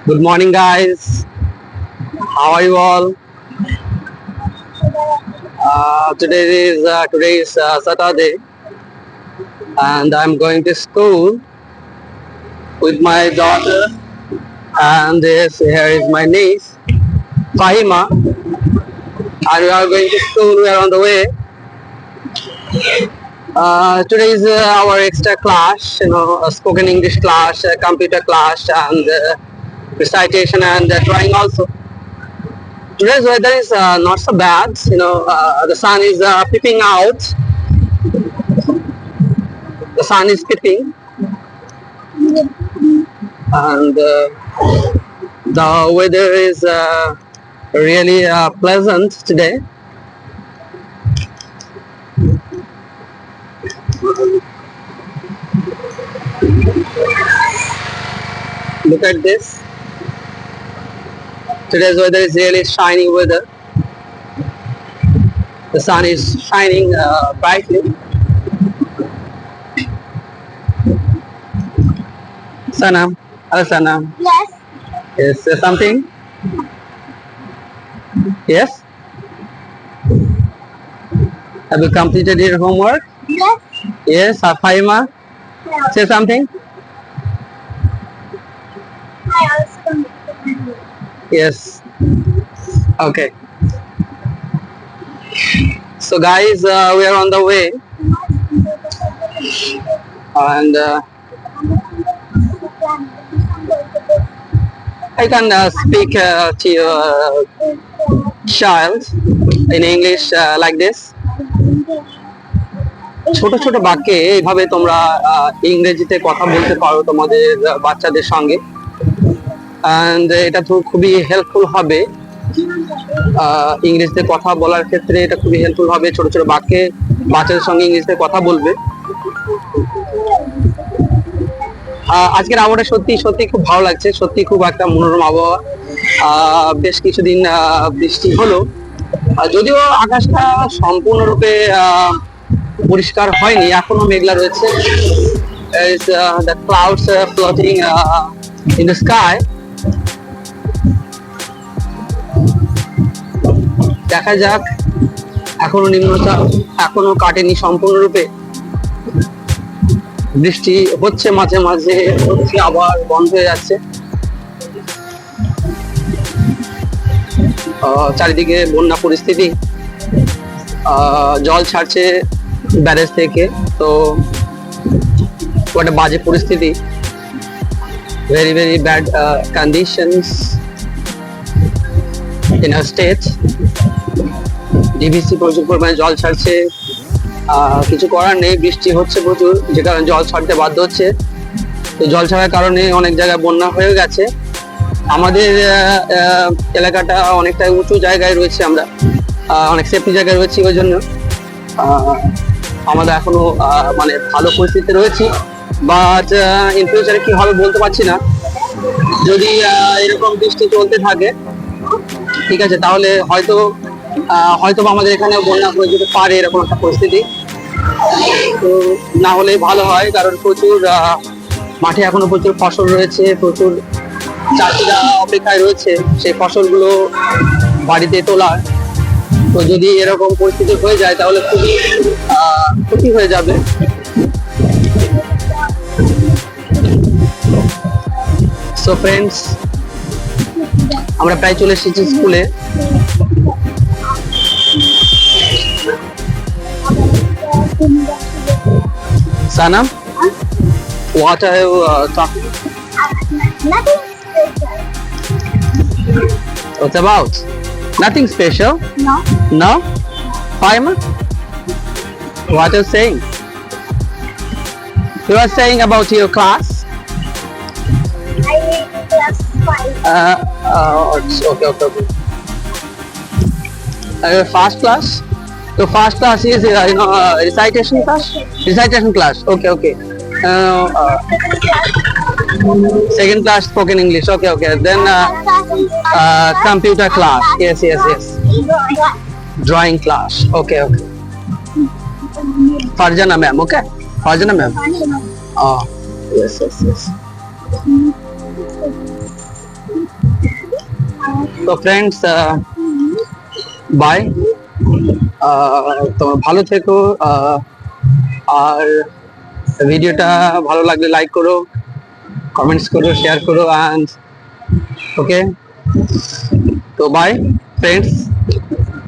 Good morning, guys. How are you all? Today is Saturday, and I'm going to school with my daughter. And here is my niece, Fahima, and we are going to school. We are on the way. Today is our extra class, a spoken English class, a computer class, and recitation and drawing also. Today's weather is not so bad. The sun is peeping out. The sun is peeping, and the weather is really pleasant today. Look at this. Today's weather is really shiny weather. The sun is shining brightly. Sanam, hello Sanam. Yes. Is there something? Yes? Have you completed your homework? Yes. Yes, Faima, No. say something? I also completed. Yes. Okay. So guys, we are on the way, and I can speak to your child in English like this. ছোট ছোট বাক্যে এইভাবে তোমরা ইংরেজিতে কথা বলতে পারো তোমাদের বাচ্চাদের সঙ্গে, and এটা তো খুবই হেল্পফুল হবে। ইংরেজিতে কথা বলার ক্ষেত্রে এটা খুবই হেল্পফুল হবে। ছোট ছোট বাক্যে বাচ্চাদের সঙ্গে ইংরেজিতে কথা বলবে। আজকের আবহাওয়াটা সত্যি সত্যি খুব ভালো লাগছে, সত্যি খুব একটা মনোরম আবহাওয়া। বেশ কিছুদিন বৃষ্টি হলো, যদিও আকাশটা সম্পূর্ণরূপে পরিষ্কার হয়নি, এখনো মেঘলা রয়েছে। The clouds floating in the sky. দেখা যাক, এখনো নিম্নচাপ এখনো কাটেনি সম্পূর্ণরূপে। বৃষ্টি হচ্ছে মাঝে মাঝে, হচ্ছে আবার বন্ধ হয়ে যাচ্ছে। চারিদিকে বন্যা পরিস্থিতি, জল ছাড়ছে ব্যারেজ থেকে, তো একটা বাজে পরিস্থিতি। Very very bad conditions in our state. DVC প্রচুর পরিমাণে জল ছাড়ছে, কিছু করার নেই, বৃষ্টি হচ্ছে প্রচুর, যে কারণে জল ছাড়তে বাধ্য হচ্ছে। তো জল ছাড়ার কারণে অনেক জায়গায় বন্যা হয়ে গেছে। আমাদের এলাকাটা অনেকটা উঁচু জায়গায় রয়েছে, আমরা অনেক সেফটি জায়গায় রয়েছি, ওই জন্য আমরা এখনো মানে ভালো পরিস্থিতিতে রয়েছি। বাট ইন ফিউচারে কি হবে বলতে পারছি না। যদি এরকম বৃষ্টি চলতে থাকে, ঠিক আছে, তাহলে হয়তো আমাদের এখানে বন্যা হয়ে যেতে পারে, এরকম একটা পরিস্থিতি। তো না হলে ভালো হয়, কারণ প্রচুর মাঠে এখনো প্রচুর ফসল রয়েছে, প্রচুর চাষিরা অপেক্ষায় রয়েছে সেই ফসলগুলো বাড়িতে তোলার। তো যদি এরকম পরিস্থিতি হয়ে যায় তাহলে খুবই ক্ষতি হয়ে যাবে। সো ফ্রেন্ডস, আমরা প্রায় চলে এসেছি স্কুলে। Sanam, what are you talking? Nothing special. What's about? Nothing special? No. No? Faima? What are you saying? You are saying about your class? I read class 5. Okay. First class? So first class is recitation class? Recitation class. Okay. Second class spoken English. Okay. Then computer class. Yes. Drawing class. Okay. Farjana ma'am. Okay. Farjana ma'am. Oh, yes. তো friends, by. তোমরা ভালো থেকো, আর ভিডিওটা ভালো লাগলে like করো, comments করো, share করো, অ্যান্ড ওকে, তো বাই ফ্রেন্ডস।